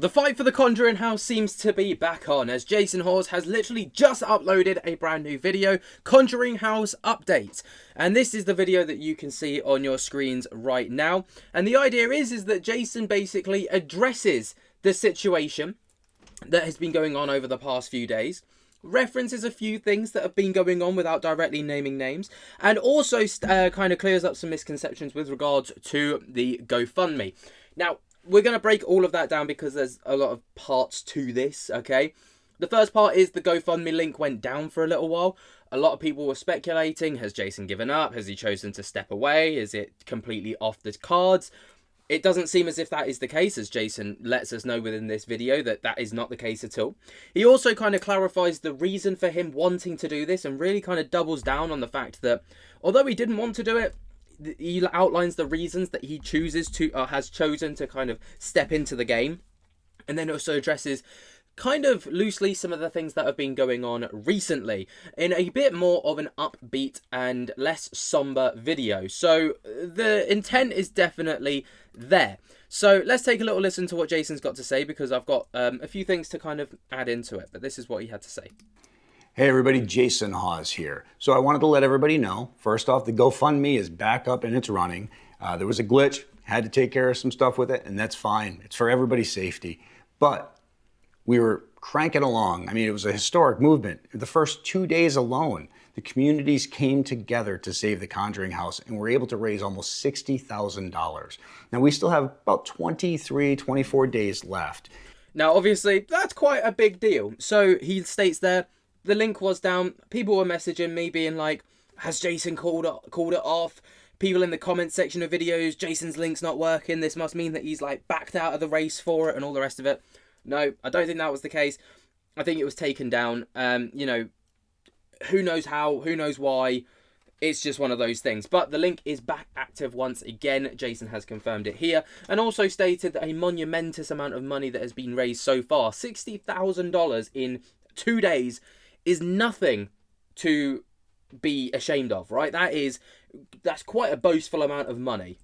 The fight for the Conjuring house seems to be back on, as Jason Hawes has literally just uploaded a brand new video, Conjuring House Update. And this is the video that you can see on your screens right now. And the idea is that Jason basically addresses the situation that has been going on over the past few days, references a few things that have been going on without directly naming names, and also kind of clears up some misconceptions with regards to the GoFundMe. Now, we're going to break all of that down because there's a lot of parts to this, okay? The first part is the GoFundMe link went down for a little while. A lot of people were speculating, has Jason given up? Has he chosen to step away? Is it completely off the cards? It doesn't seem as if that is the case, as Jason lets us know within this video that that is not the case at all. He also kind of clarifies the reason for him wanting to do this and really kind of doubles down on the fact that although he didn't want to do it, he outlines the reasons that he chooses to has chosen to kind of step into the game, and then also addresses kind of loosely some of the things that have been going on recently in a bit more of an upbeat and less somber video. So the intent is definitely there. So let's take a little listen to what Jason's got to say, because I've got a few things to kind of add into it, but this is what he had to say. Hey everybody, Jason Hawes here. So I wanted to let everybody know, first off, the GoFundMe is back up and it's running. There was a glitch, had to take care of some stuff with it, and that's fine. It's for everybody's safety. But we were cranking along. I mean, it was a historic movement. The first 2 days alone, the communities came together to save the Conjuring house and were able to raise almost $60,000. Now we still have about 24 days left. Now, obviously, that's quite a big deal. So he states there, the link was down. People were messaging me being like, has Jason called it off? People in the comment section of videos, Jason's link's not working. This must mean that he's like backed out of the race for it and all the rest of it. No, I don't think that was the case. I think it was taken down. You know, who knows how, who knows why. It's just one of those things. But the link is back active once again. Jason has confirmed it here. And also stated that a monumentous amount of money that has been raised so far, $60,000 in 2 days, is nothing to be ashamed of, right? That's quite a boastful amount of money.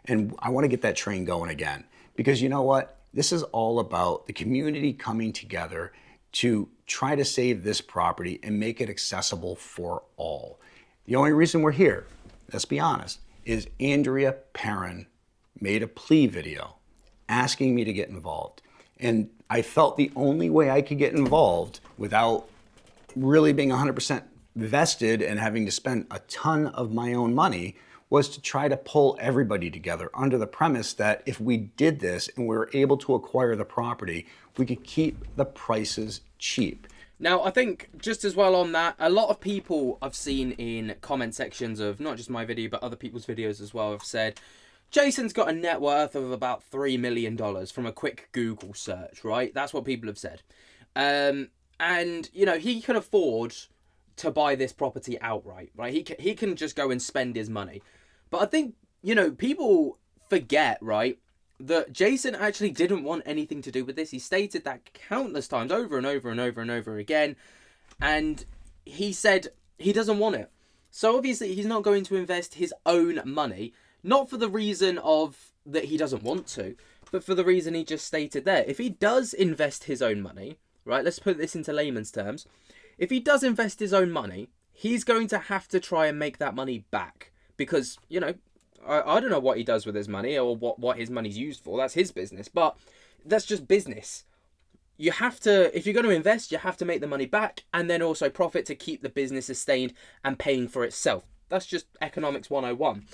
And I want to get that train going again, because you know what? This is all about the community coming together to try to save this property and make it accessible for all. The only reason we're here, let's be honest, is Andrea Perrin made a plea video asking me to get involved. And I felt the only way I could get involved without really being 100% vested and having to spend a ton of my own money was to try to pull everybody together under the premise that if we did this and we were able to acquire the property, we could keep the prices cheap. Now, I think just as well on that, a lot of people I've seen in comment sections of not just my video, but other people's videos as well have said, Jason's got a net worth of about $3 million from a quick Google search, right? That's what people have said. And, you know, he can afford to buy this property outright, right? He can just go and spend his money. But I think, you know, people forget, right, that Jason actually didn't want anything to do with this. He stated that countless times over and over and over and over again. And he said he doesn't want it. So obviously he's not going to invest his own money, not for the reason of that he doesn't want to, but for the reason he just stated there. If he does invest his own money, right, let's put this into layman's terms. If he does invest his own money, he's going to have to try and make that money back. Because, you know, I don't know what he does with his money or what his money's used for. That's his business. But that's just business. You have to, if you're going to invest, you have to make the money back and then also profit to keep the business sustained and paying for itself. That's just economics 101.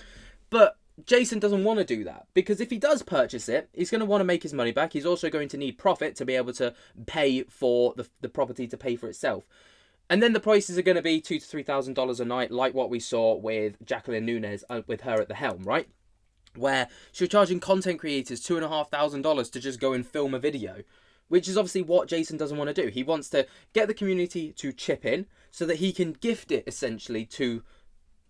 But Jason doesn't want to do that, because if he does purchase it, he's going to want to make his money back. He's also going to need profit to be able to pay for the property to pay for itself. And then the prices are going to be $2,000 to $3,000 a night, like what we saw with Jacqueline Nunez with her at the helm, right? Where she was charging content creators $2,500 to just go and film a video, which is obviously what Jason doesn't want to do. He wants to get the community to chip in so that he can gift it essentially to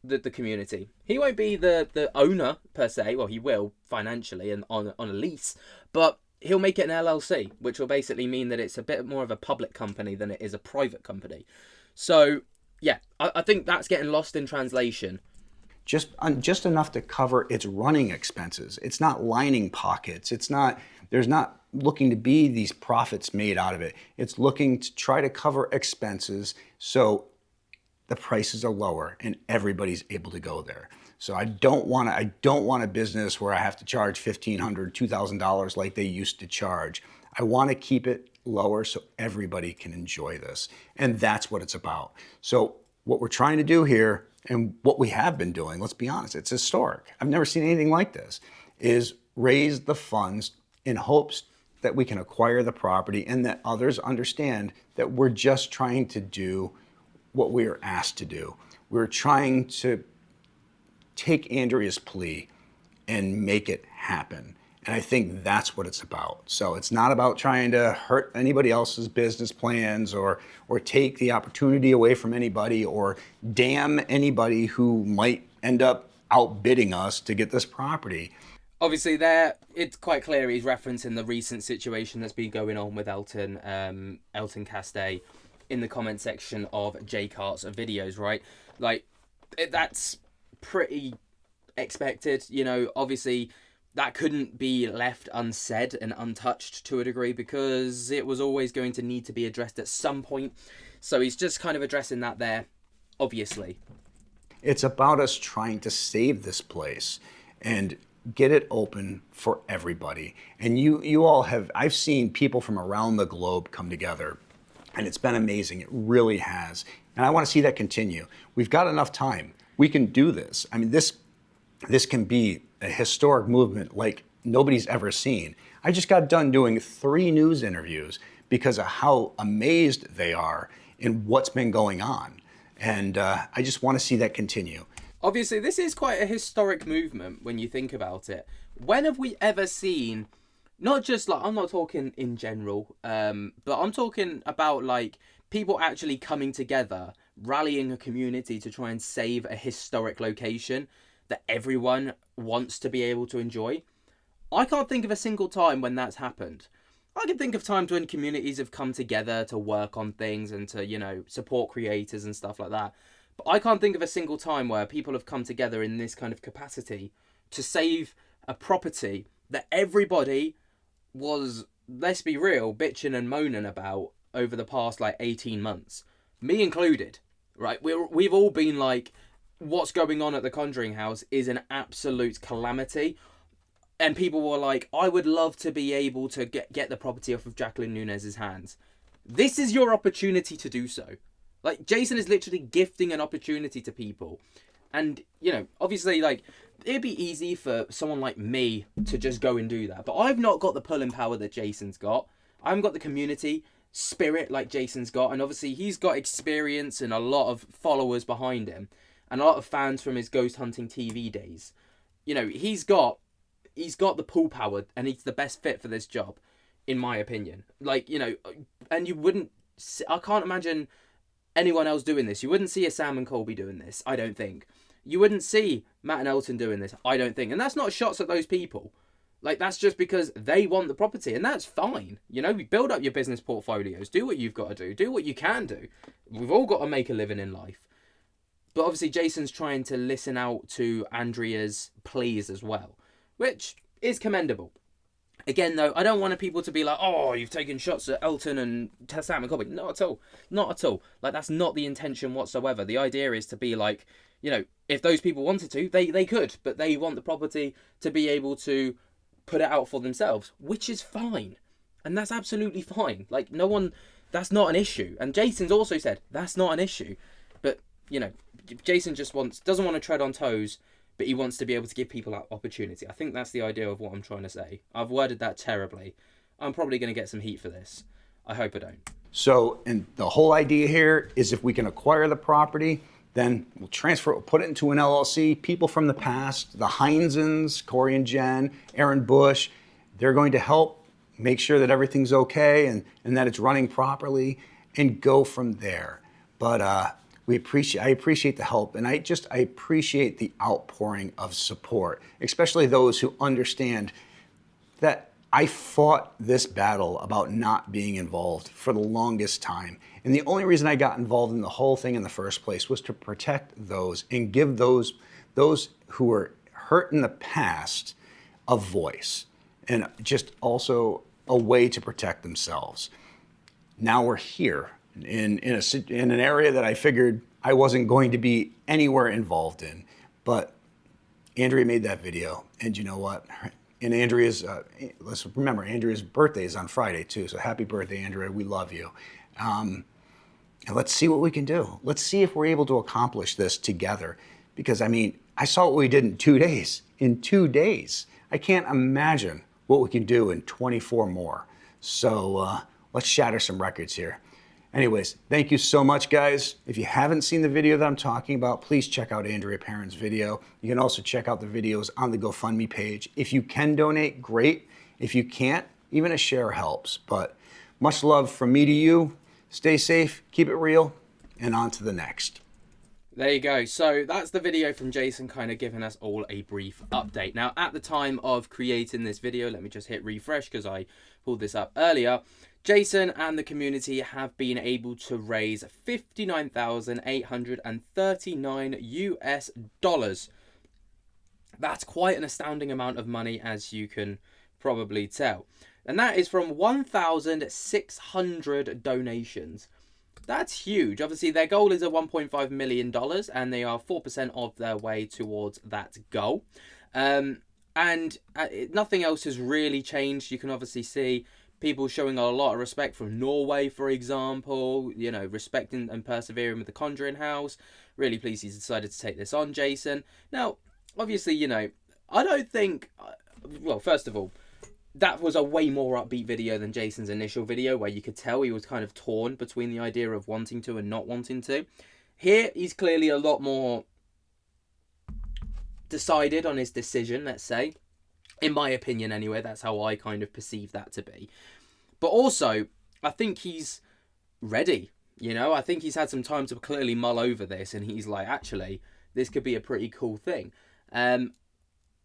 the community. He won't be the owner per se. Well, he will financially and on a lease, but he'll make it an LLC, which will basically mean that it's a bit more of a public company than it is a private company. So yeah, I think that's getting lost in translation. Just enough to cover its running expenses. It's not lining pockets. There's not looking to be these profits made out of it. It's looking to try to cover expenses so the prices are lower and everybody's able to go there. So I don't want a business where I have to charge $1,500, $2,000 like they used to charge. I want to keep it lower so everybody can enjoy this. And that's what it's about. So what we're trying to do here, and what we have been doing, let's be honest, it's historic. I've never seen anything like this, is raise the funds in hopes that we can acquire the property and that others understand that we're just trying to do what we are asked to do. We're trying to take Andrea's plea and make it happen. And I think that's what it's about. So it's not about trying to hurt anybody else's business plans or take the opportunity away from anybody or damn anybody who might end up outbidding us to get this property. Obviously, there it's quite clear he's referencing the recent situation that's been going on with Elton Castay in the comment section of Jay Cart's videos, right? Like, that's pretty expected, you know. Obviously, that couldn't be left unsaid and untouched to a degree because it was always going to need to be addressed at some point. So he's just kind of addressing that there, obviously. It's about us trying to save this place and get it open for everybody. And you all have, I've seen people from around the globe come together, and it's been amazing. It really has. And I want to see that continue. We've got enough time. We can do this. I mean, this can be a historic movement like nobody's ever seen. I just got done doing 3 news interviews because of how amazed they are in what's been going on. And I just want to see that continue. Obviously, this is quite a historic movement when you think about it. When have we ever seen, not just like, I'm not talking in general, but I'm talking about like people actually coming together, rallying a community to try and save a historic location that everyone wants to be able to enjoy? I can't think of a single time when that's happened. I can think of times when communities have come together to work on things and to, you know, support creators and stuff like that. But I can't think of a single time where people have come together in this kind of capacity to save a property that everybody was, let's be real, bitching and moaning about over the past like 18 months. Me included, right? We've all been like, what's going on at the Conjuring house is an absolute calamity. And people were like, I would love to be able to get the property off of Jacqueline Nunez's hands. This is your opportunity to do so. Like, Jason is literally gifting an opportunity to people. And, you know, obviously, like, it'd be easy for someone like me to just go and do that. But I've not got the pulling power that Jason's got. I haven't got the community spirit like Jason's got. And obviously, he's got experience and a lot of followers behind him. And a lot of fans from his ghost hunting TV days. You know, he's got the pull power, and he's the best fit for this job, in my opinion. Like, you know, and I can't imagine anyone else doing this. You wouldn't see a Sam and Colby doing this, I don't think. You wouldn't see Matt and Elton doing this, I don't think. And that's not shots at those people. Like, that's just because they want the property, and that's fine. You know, build up your business portfolios, do what you've got to do, do what you can do. We've all got to make a living in life. But obviously Jason's trying to listen out to Andrea's pleas as well, which is commendable. Again, though, I don't want people to be like, oh, you've taken shots at Elton and Sam and Colby. Not at all. Not at all. Like, that's not the intention whatsoever. The idea is to be like, you know, if those people wanted to, they could. But they want the property to be able to put it out for themselves, which is fine. And that's absolutely fine. Like, no one, that's not an issue. And Jason's also said, that's not an issue. But, you know, Jason just doesn't want to tread on toes, but he wants to be able to give people that opportunity. I think that's the idea of what I'm trying to say. I've worded that terribly. I'm probably going to get some heat for this. I hope I don't. So, and the whole idea here is if we can acquire the property, then we'll transfer it, we'll put it into an LLC. People from the past, the Heinzens, Corey and Jen, Aaron Bush, they're going to help make sure that everything's okay and that it's running properly and go from there. But I appreciate the help, and I appreciate the outpouring of support, especially those who understand that I fought this battle about not being involved for the longest time. And the only reason I got involved in the whole thing in the first place was to protect those and give those who were hurt in the past a voice. And just also a way to protect themselves. Now we're here in an area that I figured I wasn't going to be anywhere involved in. But Andrea made that video, and you know what? And Andrea's, let's remember, Andrea's birthday is on Friday too. So happy birthday, Andrea. We love you. And let's see what we can do. Let's see if we're able to accomplish this together. Because I mean, I saw what we did in 2 days. In 2 days. I can't imagine what we can do in 24 more. So let's shatter some records here. Anyways, thank you so much, guys. If you haven't seen the video that I'm talking about, please check out Andrea Perrin's video. You can also check out the videos on the GoFundMe page. If you can donate, great. If you can't, even a share helps. But much love from me to you. Stay safe, keep it real, and on to the next. There you go. So that's the video from Jason, kind of giving us all a brief update. Now, at the time of creating this video, let me just hit refresh because I pulled this up earlier. Jason and the community have been able to raise $59,839 US. That's quite an astounding amount of money, as you can probably tell. And that is from 1,600 donations. That's huge. Obviously, their goal is a $1.5 million, and they are 4% of their way towards that goal. And nothing else has really changed. You can obviously see people showing a lot of respect from Norway, for example, you know, respecting and persevering with the Conjuring house. Really pleased he's decided to take this on, Jason. Now, obviously, you know, I don't think, well, first of all, that was a way more upbeat video than Jason's initial video, where you could tell he was kind of torn between the idea of wanting to and not wanting to. Here, he's clearly a lot more decided on his decision, let's say. In my opinion, anyway, that's how I kind of perceive that to be. But also, I think he's ready, you know? I think he's had some time to clearly mull over this, and he's like, actually, this could be a pretty cool thing.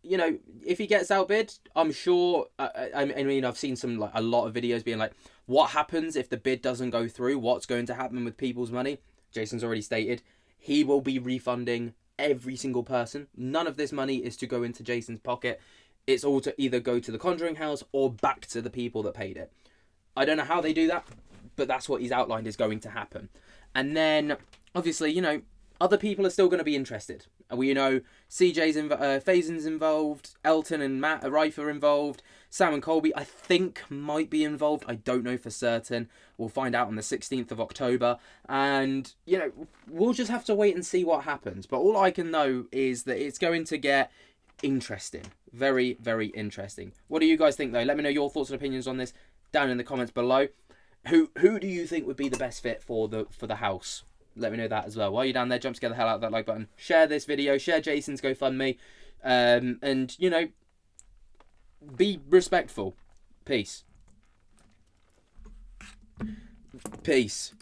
You know, if he gets outbid, I'm sure, I mean, I've seen a lot of videos being like, what happens if the bid doesn't go through? What's going to happen with people's money? Jason's already stated, he will be refunding every single person. None of this money is to go into Jason's pocket. It's all to either go to the Conjuring house or back to the people that paid it. I don't know how they do that, but that's what he's outlined is going to happen. And then, obviously, you know, other people are still going to be interested. We, you know, CJ's Fazen's involved, Elton and Matt Rife are involved, Sam and Colby, I think, might be involved. I don't know for certain. We'll find out on the 16th of October. And, you know, we'll just have to wait and see what happens. But all I can know is that it's going to get interesting. Very, very interesting. What do you guys think, though? Let me know your thoughts and opinions on this down in the comments below. Who do you think would be the best fit for the house? Let me know that as well. While you're down there, jump to get the hell out of that like button. Share this video. Share Jason's GoFundMe. And, you know, be respectful. Peace. Peace.